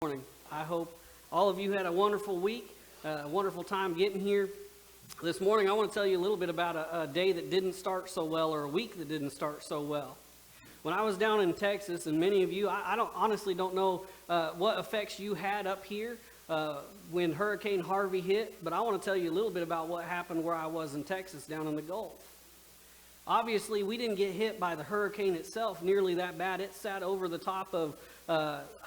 Morning. I hope all of you had a wonderful week, a wonderful time getting here. This morning I want to tell you a little bit about a day that didn't start so well, or a week that didn't start so well. When I was down in Texas, and many of you, I honestly don't know what effects you had up here when Hurricane Harvey hit, but I want to tell you a little bit about what happened where I was in Texas down in the Gulf. Obviously, we didn't get hit by the hurricane itself nearly that bad. It sat over the top of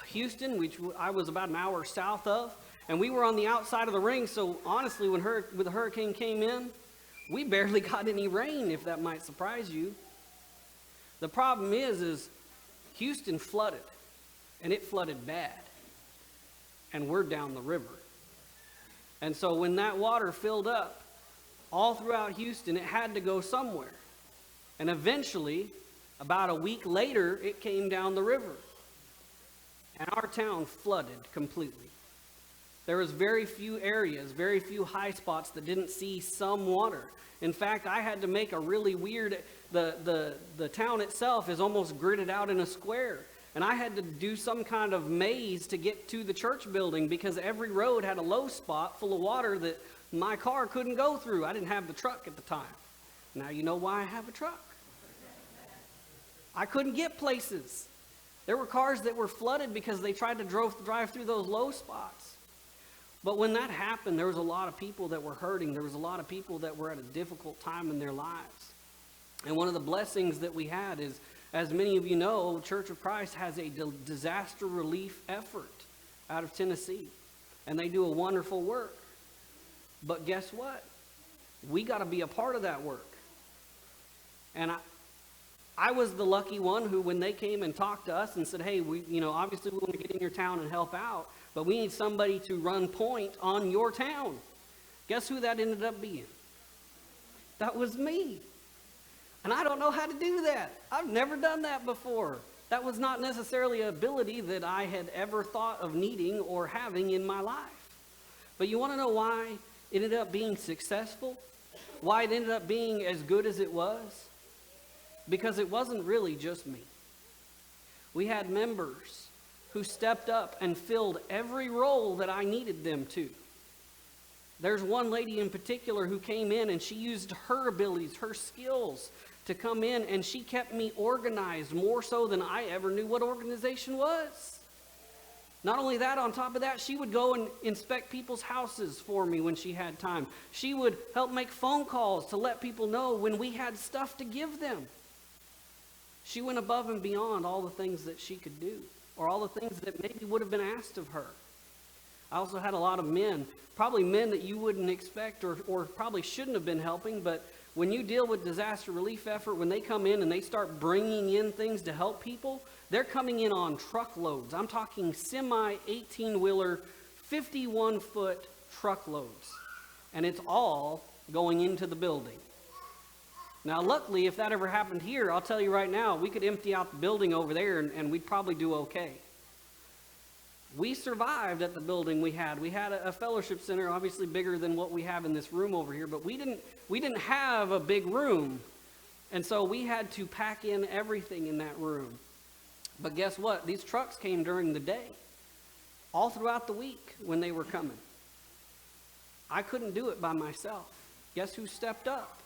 Houston, which I was about an hour south of, and we were on the outside of the ring. So honestly, when the hurricane came in, we barely got any rain, if that might surprise you. The problem is Houston flooded, and it flooded bad, and we're down the river. And so when that water filled up all throughout Houston, it had to go somewhere. And eventually, about a week later, it came down the river. And our town flooded completely. There was very few areas, very few high spots that didn't see some water. In fact, I had to make a really weird, the town itself is almost gridded out in a square. And I had to do some kind of maze to get to the church building because every road had a low spot full of water that my car couldn't go through. I didn't have the truck at the time. Now you know why I have a truck. I couldn't get places. There were cars that were flooded because they tried to drive through those low spots. But when that happened, there was a lot of people that were hurting. There was a lot of people that were at a difficult time in their lives. And one of the blessings that we had is, as many of you know, Church of Christ has a disaster relief effort out of Tennessee. And they do a wonderful work. But guess what? We got to be a part of that work. And I was the lucky one who, when they came and talked to us and said, hey, obviously we want to get in your town and help out, but we need somebody to run point on your town. Guess who that ended up being? That was me. And I don't know how to do that. I've never done that before. That was not necessarily an ability that I had ever thought of needing or having in my life. But you want to know why it ended up being successful? Why it ended up being as good as it was? Because it wasn't really just me. We had members who stepped up and filled every role that I needed them to. There's one lady in particular who came in and she used her abilities, her skills to come in, and she kept me organized more so than I ever knew what organization was. Not only that, on top of that, she would go and inspect people's houses for me when she had time. She would help make phone calls to let people know when we had stuff to give them. She went above and beyond all the things that she could do, or all the things that maybe would have been asked of her. I also had a lot of men, probably men that you wouldn't expect or probably shouldn't have been helping, but when you deal with disaster relief effort, when they come in and they start bringing in things to help people, they're coming in on truckloads. I'm talking semi 18-wheeler, 51-foot truckloads, and it's all going into the building. Now, luckily, if that ever happened here, I'll tell you right now, we could empty out the building over there and we'd probably do okay. We survived at the building we had. We had a fellowship center, obviously bigger than what we have in this room over here, but we didn't have a big room. And so we had to pack in everything in that room. But guess what? These trucks came during the day, all throughout the week when they were coming. I couldn't do it by myself. Guess who stepped up?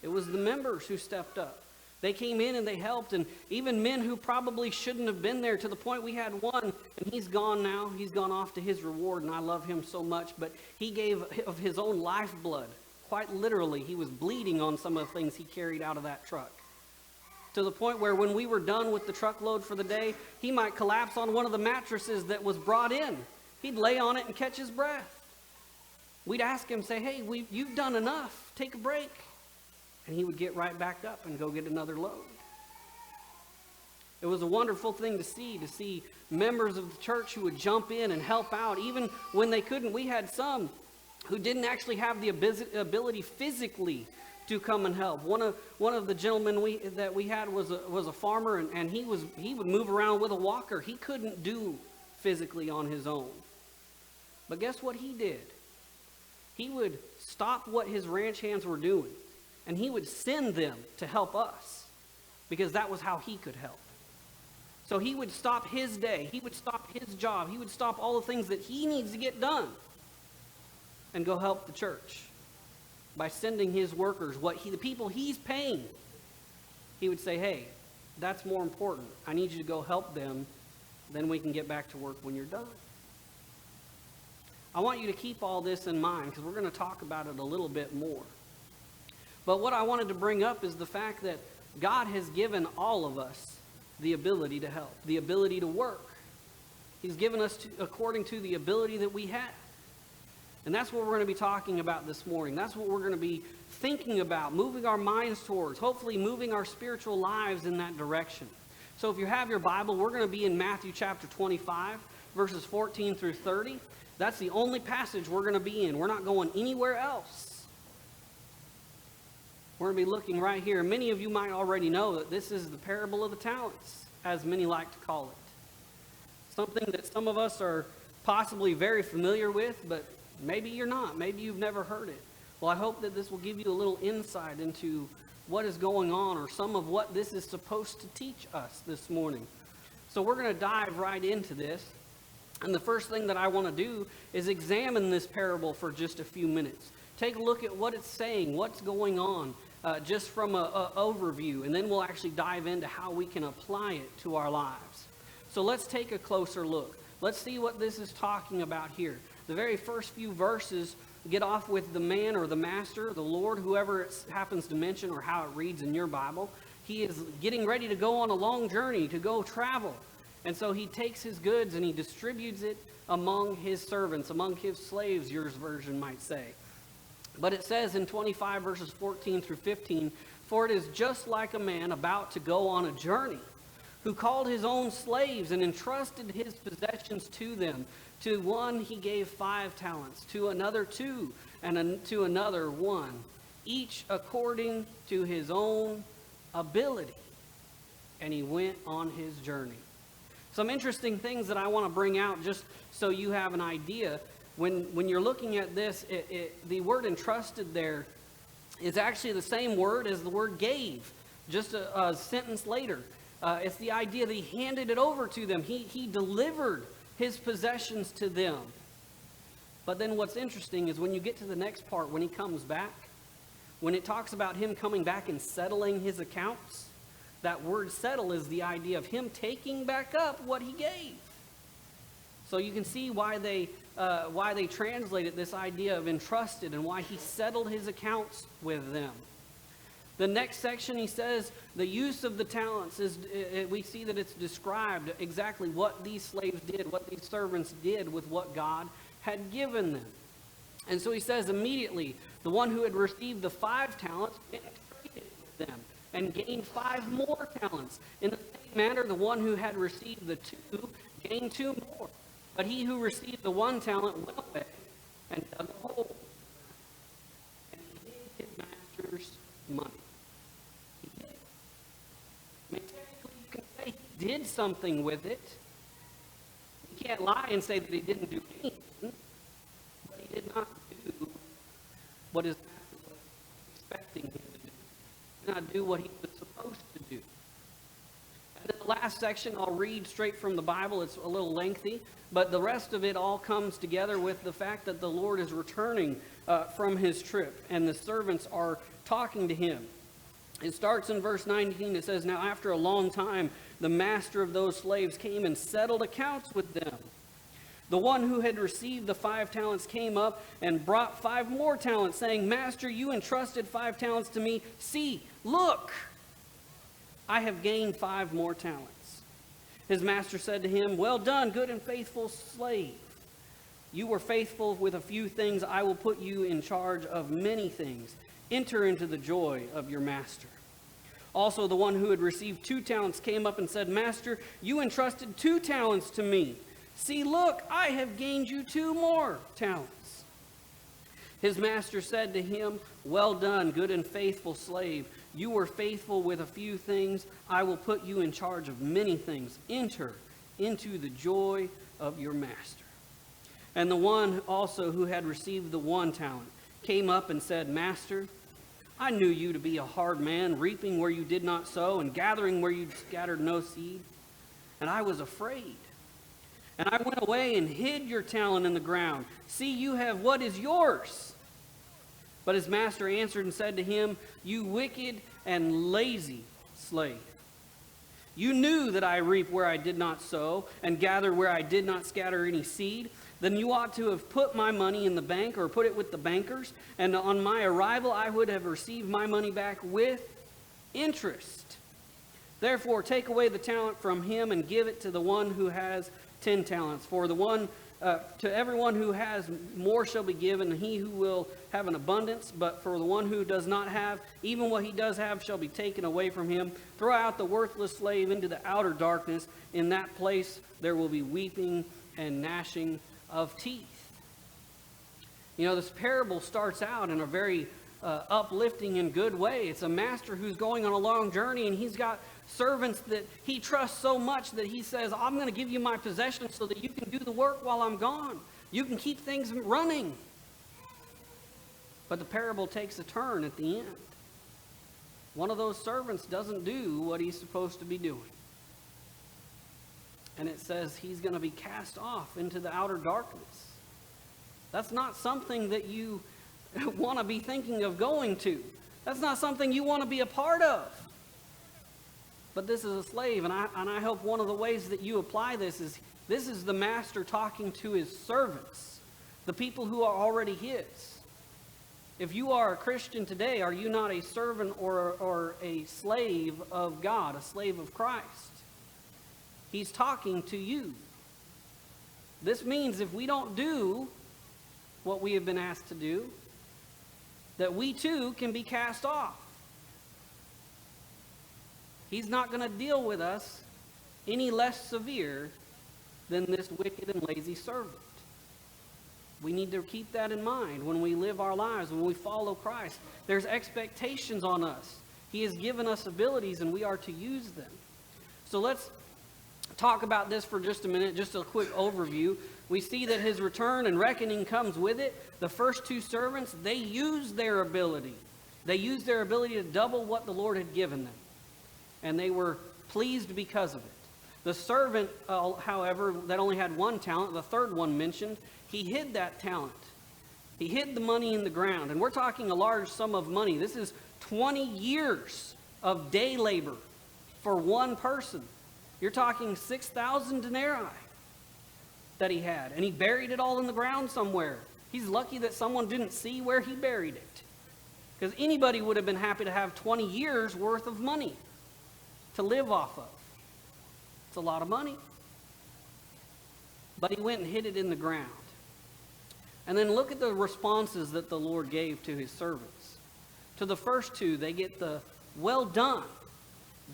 It was the members who stepped up. They came in and they helped, and even men who probably shouldn't have been there, to the point we had one, and he's gone now. He's gone off to his reward, and I love him so much, but he gave of his own lifeblood. Quite literally, he was bleeding on some of the things he carried out of that truck. To the point where when we were done with the truckload for the day, he might collapse on one of the mattresses that was brought in. He'd lay on it and catch his breath. We'd ask him, say, hey, you've done enough. Take a break. And he would get right back up and go get another load. It was a wonderful thing to see members of the church who would jump in and help out. Even when they couldn't, we had some who didn't actually have the ability physically to come and help. One of the gentlemen that we had was a farmer, and he would move around with a walker. He couldn't do physically on his own. But guess what he did? He would stop what his ranch hands were doing, and he would send them to help us because that was how he could help. So he would stop his day. He would stop his job. He would stop all the things that he needs to get done and go help the church by sending his workers, the people he's paying. He would say, hey, that's more important. I need you to go help them. Then we can get back to work when you're done. I want you to keep all this in mind because we're going to talk about it a little bit more. But what I wanted to bring up is the fact that God has given all of us the ability to help, the ability to work. He's given us according to the ability that we have. And that's what we're going to be talking about this morning. That's what we're going to be thinking about, moving our minds towards, hopefully moving our spiritual lives in that direction. So if you have your Bible, we're going to be in Matthew chapter 25, verses 14 through 30. That's the only passage we're going to be in. We're not going anywhere else. We're going to be looking right here. Many of you might already know that this is the parable of the talents, as many like to call it. Something that some of us are possibly very familiar with, but maybe you're not. Maybe you've never heard it. Well, I hope that this will give you a little insight into what is going on or some of what this is supposed to teach us this morning. So we're going to dive right into this. And the first thing that I want to do is examine this parable for just a few minutes. Take a look at what it's saying, what's going on, just from an overview. And then we'll actually dive into how we can apply it to our lives. So let's take a closer look. Let's see what this is talking about here. The very first few verses get off with the man or the master, the Lord, whoever it happens to mention or how it reads in your Bible. He is getting ready to go on a long journey, to go travel. And so he takes his goods and he distributes it among his servants, among his slaves, your version might say. But it says in 25 verses 14 through 15, "For it is just like a man about to go on a journey, who called his own slaves and entrusted his possessions to them. To one he gave 5 talents, to another 2, and to another 1, each according to his own ability. And he went on his journey." Some interesting things that I want to bring out just so you have an idea. When you're looking at this, the word entrusted there is actually the same word as the word gave, just a sentence later. It's the idea that he handed it over to them. He delivered his possessions to them. But then what's interesting is when you get to the next part, when he comes back, when it talks about him coming back and settling his accounts, that word settle is the idea of him taking back up what he gave. So you can see why they translated this idea of entrusted and why he settled his accounts with them. The next section, he says, the use of the talents is, we see that it's described exactly what these slaves did, what these servants did with what God had given them. And so he says immediately, the one who had received the 5 talents went and traded with them and gained 5 more talents. In the same manner, the one who had received the 2 gained 2 more. But he who received the 1 talent went away and dug a hole and he hid his master's money. He did something with it. He can't lie and say that he didn't do anything, but he did not do what his master was expecting him to do. He did not do what he was supposed to do. And then the last section I'll read straight from the Bible. It's a little lengthy, but the rest of it all comes together with the fact that the Lord is returning from his trip, and the servants are talking to him. It starts in verse 19. It says, "Now after a long time, the master of those slaves came and settled accounts with them. The one who had received the 5 talents came up and brought 5 more talents, saying, 'Master, you entrusted 5 talents to me. See, look, I have gained 5 more talents.' His master said to him, 'Well done, good and faithful slave. You were faithful with a few things. I will put you in charge of many things. Enter into the joy of your master.' Also, the one who had received 2 talents came up and said, 'Master, you entrusted 2 talents to me. See, look, I have gained you 2 more talents.' His master said to him, 'Well done, good and faithful slave. You were faithful with a few things. I will put you in charge of many things. Enter into the joy of your master.' And the one also who had received the 1 talent came up and said, 'Master, I knew you to be a hard man, reaping where you did not sow and gathering where you scattered no seed. and I was afraid. And I went away and hid your talent in the ground. See, you have what is yours. But his master answered and said to him, you wicked and lazy slave. You knew that I reap where I did not sow, and gather where I did not scatter any seed. Then you ought to have put my money in the bank, or put it with the bankers, and on my arrival I would have received my money back with interest. Therefore take away the talent from him and give it to the one who has 10 talents. For to everyone who has more shall be given, and he who will have an abundance. But for the one who does not have, even what he does have shall be taken away from him. Throw out the worthless slave into the outer darkness. In that place there will be weeping and gnashing of teeth. You know, this parable starts out in a very uplifting and good way. It's a master who's going on a long journey, and he's got servants that he trusts so much that he says, I'm going to give you my possessions so that you can do the work while I'm gone. You can keep things running. But the parable takes a turn at the end. One of those servants doesn't do what he's supposed to be doing. And it says he's going to be cast off into the outer darkness. That's not something that you want to be thinking of going to. That's not something you want to be a part of. But this is a slave, and I hope one of the ways that you apply this is the master talking to his servants, the people who are already his. If you are a Christian today, are you not a servant or a slave of God, a slave of Christ? He's talking to you. This means if we don't do what we have been asked to do, that we too can be cast off. He's not going to deal with us any less severe than this wicked and lazy servant. We need to keep that in mind when we live our lives, when we follow Christ. There's expectations on us. He has given us abilities, and we are to use them. So let's talk about this for just a minute, just a quick overview. We see that his return and reckoning comes with it. The first two servants, they used their ability. They used their ability to double what the Lord had given them. And they were pleased because of it. The servant, however, that only had one talent, the third one mentioned, he hid that talent. He hid the money in the ground. And we're talking a large sum of money. This is 20 years of day labor for one person. You're talking 6,000 denarii that he had. And he buried it all in the ground somewhere. He's lucky that someone didn't see where he buried it. Because anybody would have been happy to have 20 years worth of money to live off of. It's a lot of money. But he went and hid it in the ground. And then look at the responses that the Lord gave to his servants. To the first two, they get the well done,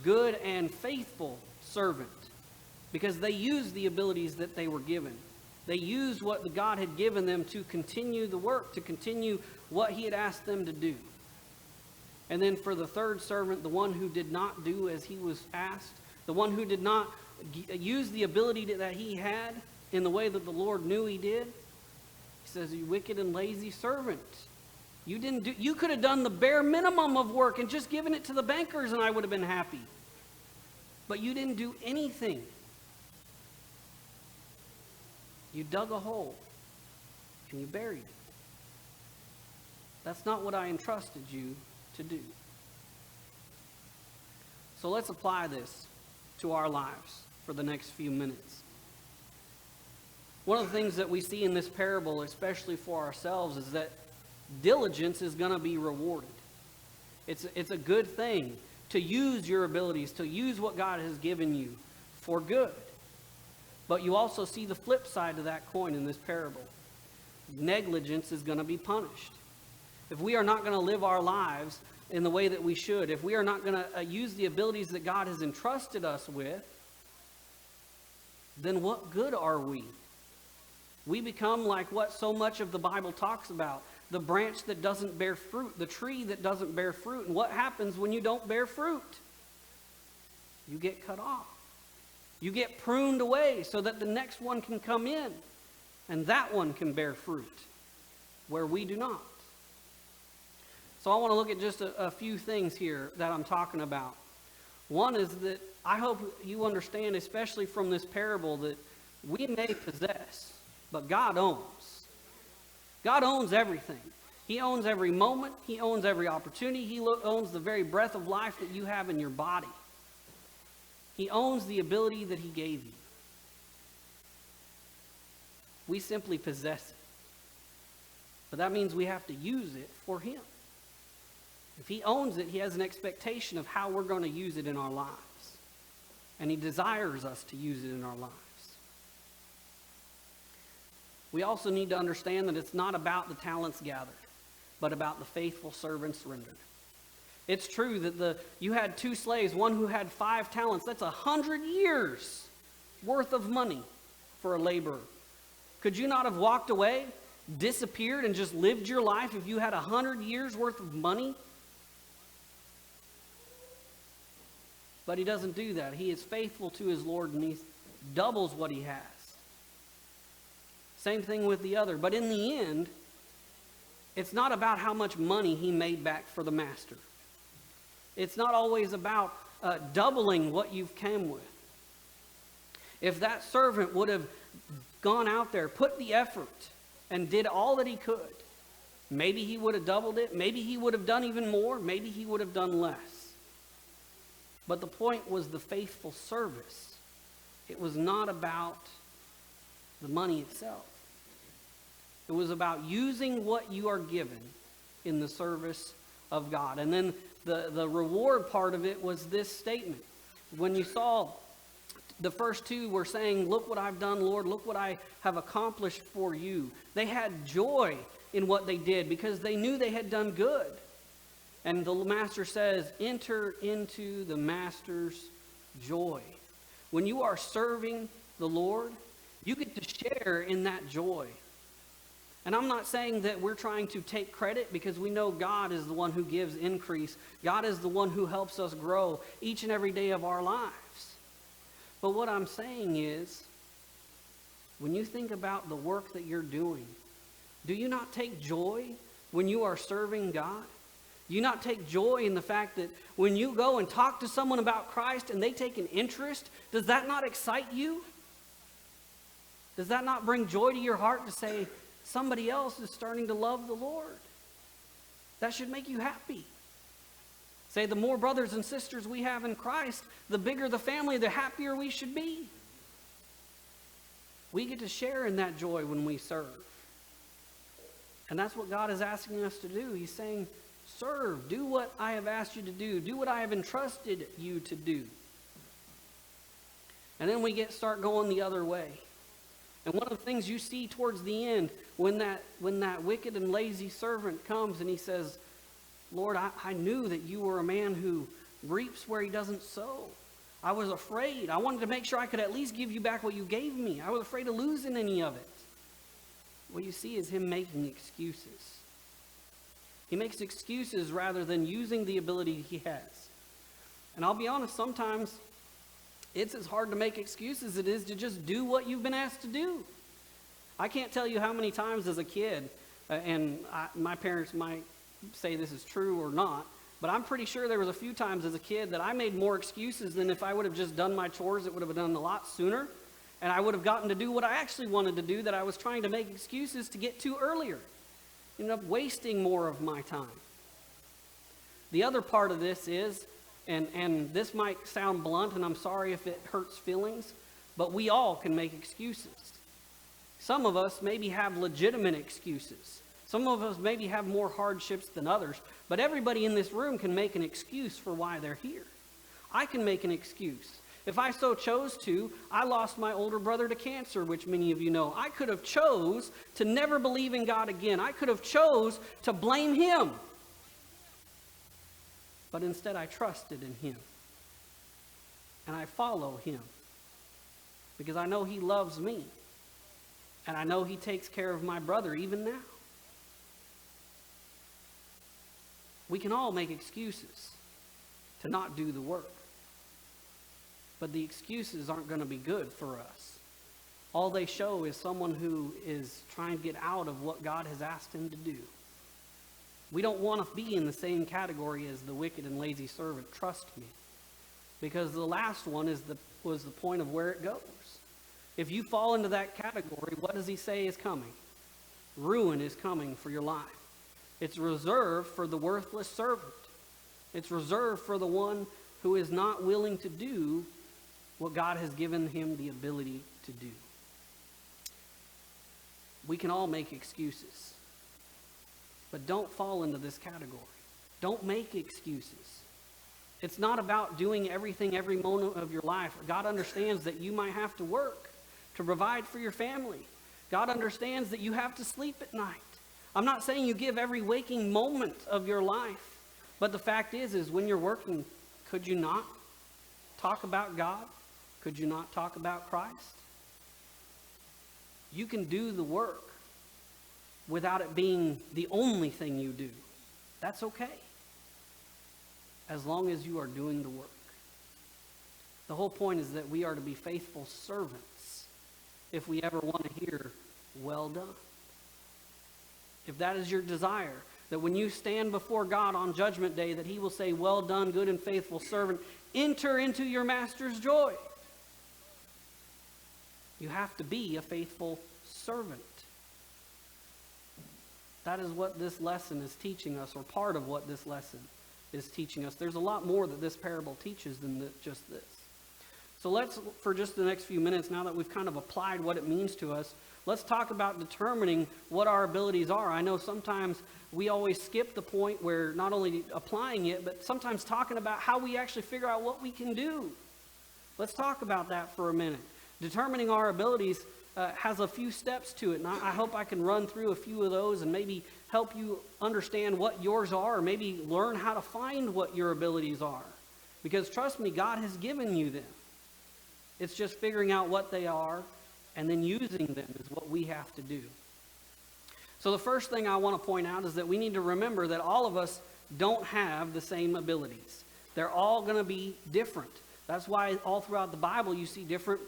good and faithful servant. Because they used the abilities that they were given. They used what God had given them to continue the work, to continue what he had asked them to do. And then for the third servant, the one who did not do as he was asked, the one who did not use the ability that he had in the way that the Lord knew he did, he says, you wicked and lazy servant. You could have done the bare minimum of work and just given it to the bankers and I would have been happy. But you didn't do anything. You dug a hole and you buried it. That's not what I entrusted you to do. So let's apply this to our lives for the next few minutes. One of the things that we see in this parable, especially for ourselves, is that diligence is going to be rewarded. It's a good thing to use your abilities, to use what God has given you for good. But you also see the flip side of that coin in this parable. Negligence is going to be punished. If we are not going to live our lives in the way that we should, if we are not going to use the abilities that God has entrusted us with, then what good are we? We become like what so much of the Bible talks about, the branch that doesn't bear fruit, the tree that doesn't bear fruit. And what happens when you don't bear fruit? You get cut off. You get pruned away so that the next one can come in and that one can bear fruit where we do not. So I want to look at just a few things here that I'm talking about. One is that I hope you understand, especially from this parable, that we may possess, but God owns. God owns everything. He owns every moment. He owns every opportunity. He owns the very breath of life that you have in your body. He owns the ability that he gave you. We simply possess it. But that means we have to use it for him. If he owns it, he has an expectation of how we're going to use it in our lives. And he desires us to use it in our lives. We also need to understand that it's not about the talents gathered, but about the faithful servants rendered. It's true that you had 2 slaves, one who had 5 talents. That's 100 years worth of money for a laborer. Could you not have walked away, disappeared, and just lived your life if you had 100 years worth of money? But he doesn't do that. He is faithful to his Lord, and he doubles what he has. Same thing with the other. But in the end, it's not about how much money he made back for the master. It's not always about doubling what you've come with. If that servant would have gone out there, put the effort, and did all that he could, maybe he would have doubled it. Maybe he would have done even more. Maybe he would have done less. But the point was the faithful service. It was not about the money itself. It was about using what you are given in the service of God. And then the reward part of it was this statement. When you saw the first 2 were saying, look what I've done, Lord, look what I have accomplished for you. They had joy in what they did because they knew they had done good. And the master says, enter into the master's joy. When you are serving the Lord, you get to share in that joy. And I'm not saying that we're trying to take credit, because we know God is the one who gives increase. God is the one who helps us grow each and every day of our lives. But what I'm saying is, when you think about the work that you're doing, do you not take joy when you are serving God? Do you not take joy in the fact that when you go and talk to someone about Christ and they take an interest, does that not excite you? Does that not bring joy to your heart to say, somebody else is starting to love the Lord? That should make you happy. Say, the more brothers and sisters we have in Christ, the bigger the family, the happier we should be. We get to share in that joy when we serve. And that's what God is asking us to do. He's saying, serve. Do what I have asked you to do. Do what I have entrusted you to do. And then we start going the other way. And one of the things you see towards the end, when that wicked and lazy servant comes and he says, Lord, I knew that you were a man who reaps where he doesn't sow. I was afraid. I wanted to make sure I could at least give you back what you gave me. I was afraid of losing any of it. What you see is him making excuses. He makes excuses rather than using the ability he has. And I'll be honest, sometimes it's as hard to make excuses as it is to just do what you've been asked to do. I can't tell you how many times as a kid, my parents might say this is true or not, but I'm pretty sure there was a few times as a kid that I made more excuses than if I would have just done my chores. It would have been done a lot sooner, and I would have gotten to do what I actually wanted to do that I was trying to make excuses to get to earlier. Ended up wasting more of my time. The other part of this is, and this might sound blunt, and I'm sorry if it hurts feelings, but we all can make excuses. Some of us maybe have legitimate excuses. Some of us maybe have more hardships than others, but everybody in this room can make an excuse for why they're here. I can make an excuse. If I so chose to, I lost my older brother to cancer, which many of you know. I could have chose to never believe in God again. I could have chose to blame him. But instead I trusted in him. And I follow him. Because I know he loves me. And I know he takes care of my brother even now. We can all make excuses to not do the work. But the excuses aren't going to be good for us. All they show is someone who is trying to get out of what God has asked him to do. We don't want to be in the same category as the wicked and lazy servant. Trust me. because the last one was the point of where it goes. If you fall into that category, what does he say is coming? Ruin is coming for your life. It's reserved for the worthless servant. It's reserved for the one who is not willing to do what God has given him the ability to do. We can all make excuses, but don't fall into this category. Don't make excuses. It's not about doing everything every moment of your life. God understands that you might have to work to provide for your family. God understands that you have to sleep at night. I'm not saying you give every waking moment of your life, but the fact is when you're working, could you not talk about God? Could you not talk about Christ? You can do the work without it being the only thing you do. That's okay, as long as you are doing the work. The whole point is that we are to be faithful servants if we ever want to hear, well done. If that is your desire, that when you stand before God on Judgment Day, that he will say, well done, good and faithful servant, enter into your master's joy. You have to be a faithful servant. That is what this lesson is teaching us, or part of what this lesson is teaching us. There's a lot more that this parable teaches than just this. So let's, for just the next few minutes, now that we've kind of applied what it means to us, let's talk about determining what our abilities are. I know sometimes we always skip the point where not only applying it, but sometimes talking about how we actually figure out what we can do. Let's talk about that for a minute. Determining our abilities has a few steps to it, and I hope I can run through a few of those and maybe help you understand what yours are, or maybe learn how to find what your abilities are. Because trust me, God has given you them. It's just figuring out what they are and then using them is what we have to do. So the first thing I want to point out is that we need to remember that all of us don't have the same abilities. They're all going to be different. That's why all throughout the Bible you see different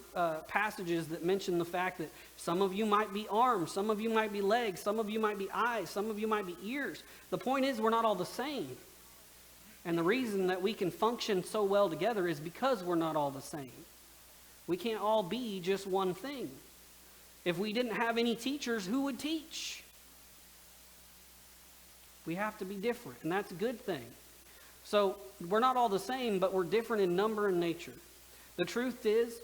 passages that mention the fact that some of you might be arms, some of you might be legs, some of you might be eyes, some of you might be ears. The point is we're not all the same. And the reason that we can function so well together is because we're not all the same. We can't all be just one thing. If we didn't have any teachers, who would teach? We have to be different, and that's a good thing. So we're not all the same, but we're different in number and nature. The truth is,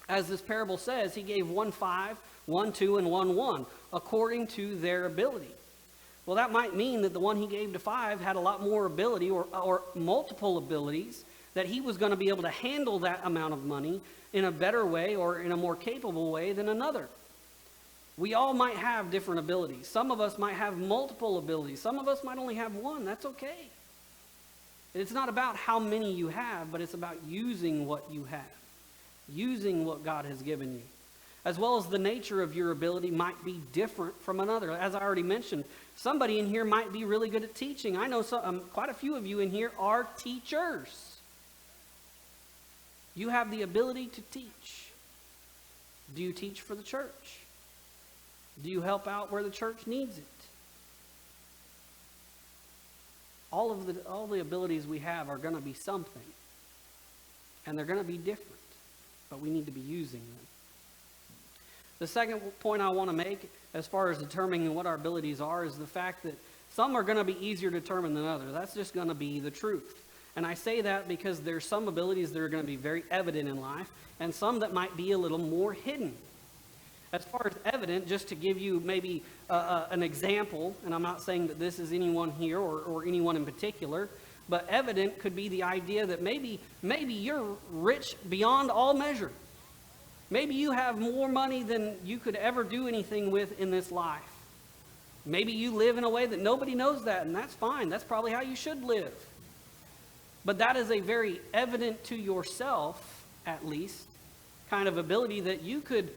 as this parable says, he gave 1 5, 1 2, and 1 1, according to their ability. Well, that might mean that the one he gave to 5 had a lot more ability or multiple abilities, that he was going to be able to handle that amount of money in a better way or in a more capable way than another. We all might have different abilities. Some of us might have multiple abilities. Some of us might only have one. That's okay. It's not about how many you have, but it's about using what you have, using what God has given you. As well as the nature of your ability might be different from another. As I already mentioned, somebody in here might be really good at teaching. I know quite a few of you in here are teachers. You have the ability to teach. Do you teach for the church? Do you help out where the church needs it? All the abilities we have are going to be something. And they're going to be different. But we need to be using them. The second point I want to make as far as determining what our abilities are is the fact that some are going to be easier to determine than others. That's just going to be the truth. And I say that because there's some abilities that are going to be very evident in life and some that might be a little more hidden. As far as evident, just to give you maybe an example, and I'm not saying that this is anyone here or anyone in particular, but evident could be the idea that maybe you're rich beyond all measure. Maybe you have more money than you could ever do anything with in this life. Maybe you live in a way that nobody knows that, and that's fine. That's probably how you should live. But that is a very evident to yourself, at least, kind of ability that you could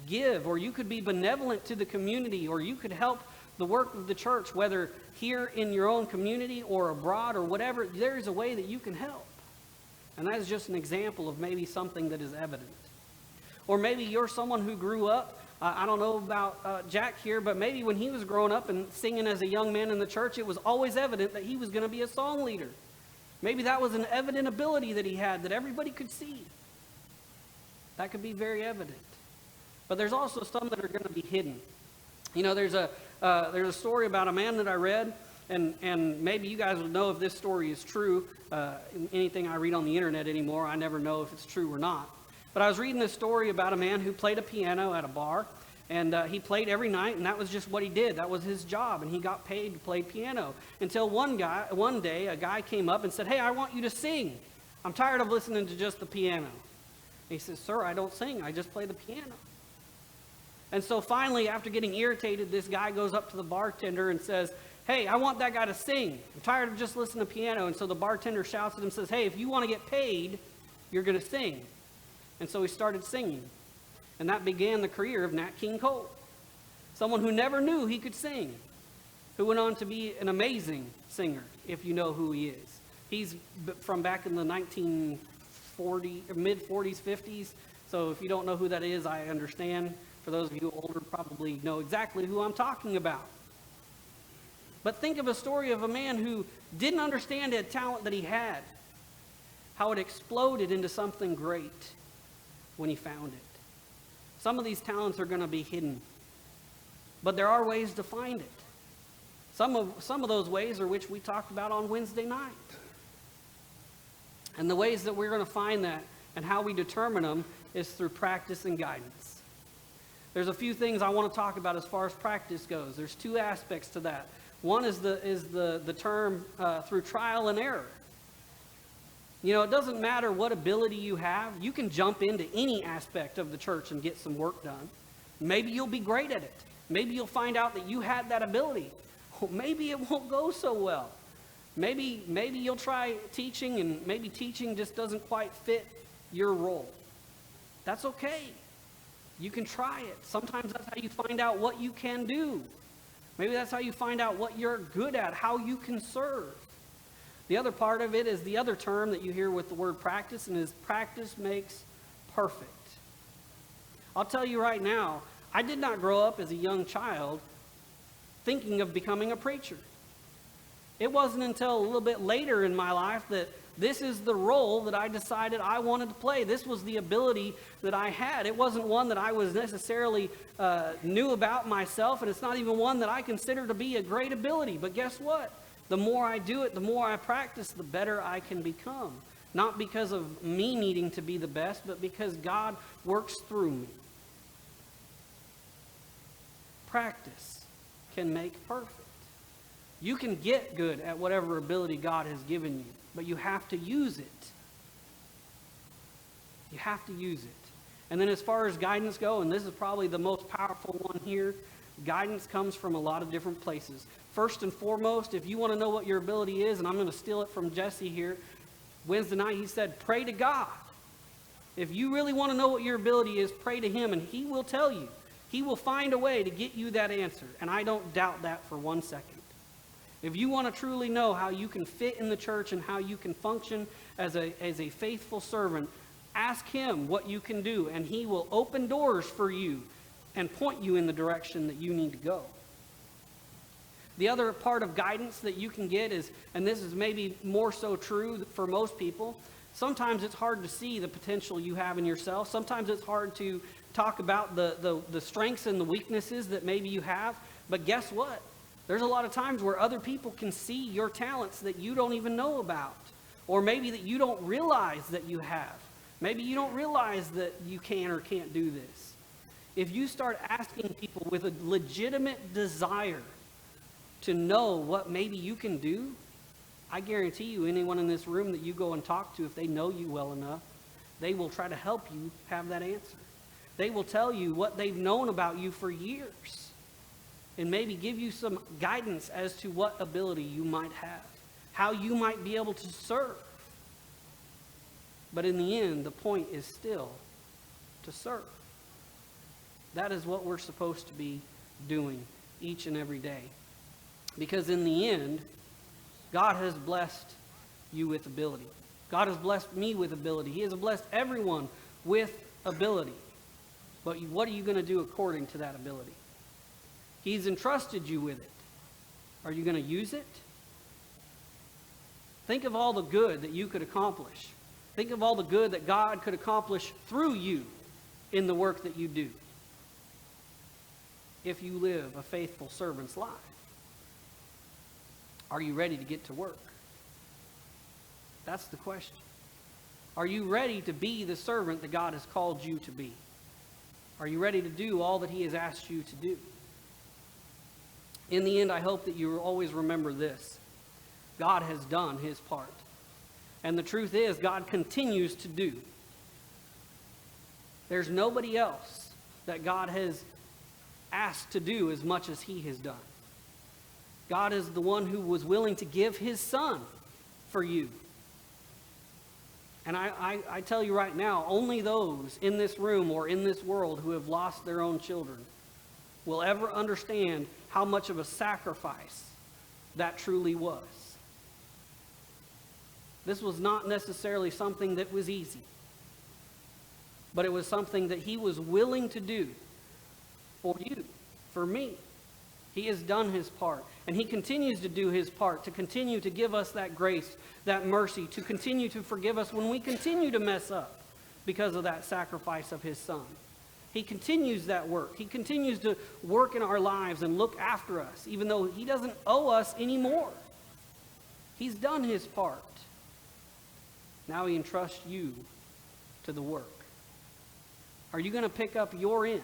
give, or you could be benevolent to the community, or you could help the work of the church, whether here in your own community or abroad or whatever. There is a way that you can help. And that is just an example of maybe something that is evident. Or maybe you're someone who grew up, I don't know about Jack here, but maybe when he was growing up and singing as a young man in the church, it was always evident that he was going to be a song leader. Maybe that was an evident ability that he had that everybody could see. That could be very evident. But there's also some that are going to be hidden. You know, there's a story about a man that I read, and maybe you guys would know if this story is true. Anything I read on the internet anymore, I never know if it's true or not. But I was reading this story about a man who played a piano at a bar, and he played every night, and that was just what he did. That was his job, and he got paid to play piano. Until one day, a guy came up and said, "Hey, I want you to sing. I'm tired of listening to just the piano." And he says, "Sir, I don't sing. I just play the piano." And so finally, after getting irritated, this guy goes up to the bartender and says, "Hey, I want that guy to sing. I'm tired of just listening to piano." And so the bartender shouts at him and says, "Hey, if you want to get paid, you're going to sing." And so he started singing. And that began the career of Nat King Cole. Someone who never knew he could sing, who went on to be an amazing singer, if you know who he is. He's from back in the mid-40s, 50s. So if you don't know who that is, I understand. For those of you older, probably know exactly who I'm talking about. But think of a story of a man who didn't understand the talent that he had, how it exploded into something great when he found it. Some of these talents are going to be hidden, but there are ways to find it. Some of those ways are which we talked about on Wednesday night. And the ways that we're going to find that and how we determine them is through practice and guidance. There's a few things I want to talk about as far as practice goes. There's two aspects to that. One is the term through trial and error. You know, it doesn't matter what ability you have. You can jump into any aspect of the church and get some work done. Maybe you'll be great at it. Maybe you'll find out that you had that ability. Well, maybe it won't go so well. Maybe you'll try teaching, and maybe teaching just doesn't quite fit your role. That's okay. You can try it. Sometimes that's how you find out what you can do. Maybe that's how you find out what you're good at, how you can serve. The other part of it is the other term that you hear with the word practice, and is practice makes perfect. I'll tell you right now, I did not grow up as a young child thinking of becoming a preacher. It wasn't until a little bit later in my life that this is the role that I decided I wanted to play. This was the ability that I had. It wasn't one that I was necessarily knew about myself, and it's not even one that I consider to be a great ability. But guess what? The more I do it, the more I practice, the better I can become. Not because of me needing to be the best, but because God works through me. Practice can make perfect. You can get good at whatever ability God has given you, but you have to use it. You have to use it. And then as far as guidance go, and this is probably the most powerful one here, guidance comes from a lot of different places. First and foremost, if you want to know what your ability is, and I'm going to steal it from Jesse here, Wednesday night he said, pray to God. If you really want to know what your ability is, pray to him, and he will tell you. He will find a way to get you that answer, and I don't doubt that for 1 second. If you want to truly know how you can fit in the church and how you can function as a faithful servant, ask him what you can do, and he will open doors for you and point you in the direction that you need to go. The other part of guidance that you can get is, and this is maybe more so true for most people, sometimes it's hard to see the potential you have in yourself. Sometimes it's hard to talk about the strengths and the weaknesses that maybe you have. But guess what? There's a lot of times where other people can see your talents that you don't even know about. Or maybe that you don't realize that you have. Maybe you don't realize that you can or can't do this. If you start asking people with a legitimate desire to know what maybe you can do, I guarantee you anyone in this room that you go and talk to, if they know you well enough, they will try to help you have that answer. They will tell you what they've known about you for years and maybe give you some guidance as to what ability you might have, how you might be able to serve. But in the end, the point is still to serve. That is what we're supposed to be doing each and every day. Because in the end, God has blessed you with ability. God has blessed me with ability. He has blessed everyone with ability. But what are you going to do according to that ability? He's entrusted you with it. Are you going to use it? Think of all the good that you could accomplish. Think of all the good that God could accomplish through you in the work that you do, if you live a faithful servant's life. Are you ready to get to work? That's the question. Are you ready to be the servant that God has called you to be? Are you ready to do all that He has asked you to do? In the end, I hope that you always remember this. God has done His part. And the truth is, God continues to do. There's nobody else that God has asked to do as much as He has done. God is the one who was willing to give His Son for you. And I tell you right now, only those in this room or in this world who have lost their own children will ever understand how much of a sacrifice that truly was. This was not necessarily something that was easy, but it was something that He was willing to do for you, for me. He has done His part, and He continues to do His part to continue to give us that grace, that mercy, to continue to forgive us when we continue to mess up because of that sacrifice of His Son. He continues that work. He continues to work in our lives and look after us, even though He doesn't owe us anymore. He's done His part. Now He entrusts you to the work. Are you going to pick up your end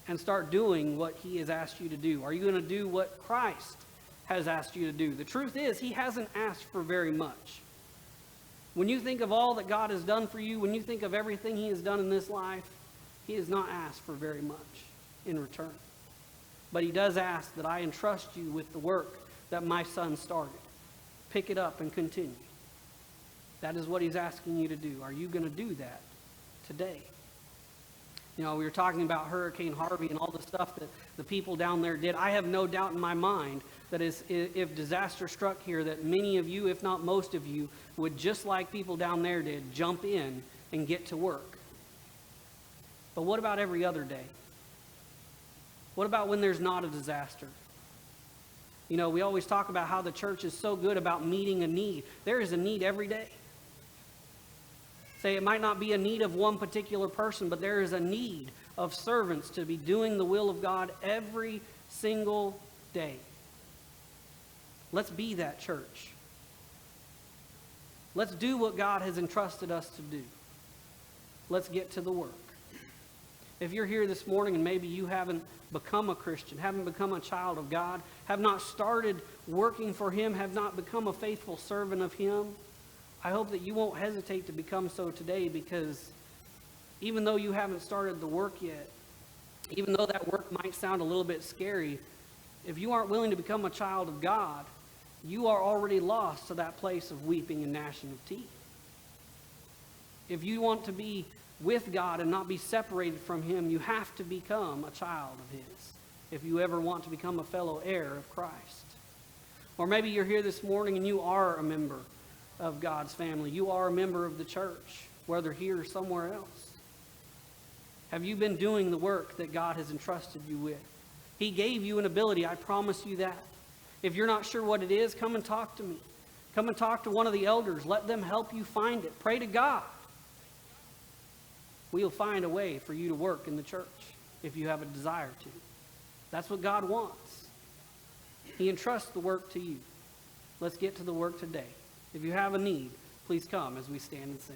and start doing what He has asked you to do? Are you going to do what Christ has asked you to do? The truth is, He hasn't asked for very much. When you think of all that God has done for you, when you think of everything He has done in this life, He has not asked for very much in return. But He does ask that I entrust you with the work that my Son started. Pick it up and continue. That is what He's asking you to do. Are you going to do that today? You know, we were talking about Hurricane Harvey and all the stuff that the people down there did. I have no doubt in my mind that if disaster struck here, that many of you, if not most of you, would, just like people down there did, jump in and get to work. But what about every other day? What about when there's not a disaster? You know, we always talk about how the church is so good about meeting a need. There is a need every day. Say it might not be a need of one particular person, but there is a need of servants to be doing the will of God every single day. Let's be that church. Let's do what God has entrusted us to do. Let's get to the work. If you're here this morning and maybe you haven't become a Christian, haven't become a child of God, have not started working for Him, have not become a faithful servant of Him, I hope that you won't hesitate to become so today, because even though you haven't started the work yet, even though that work might sound a little bit scary, if you aren't willing to become a child of God, you are already lost to that place of weeping and gnashing of teeth. If you want to be with God and not be separated from Him, you have to become a child of His if you ever want to become a fellow heir of Christ. Or maybe you're here this morning and you are a member of God's family. You are a member of the church, whether here or somewhere else. Have you been doing the work that God has entrusted you with? He gave you an ability, I promise you that. If you're not sure what it is, come and talk to me. Come and talk to one of the elders. Let them help you find it. Pray to God. We'll find a way for you to work in the church if you have a desire to. That's what God wants. He entrusts the work to you. Let's get to the work today. If you have a need, please come as we stand and sing.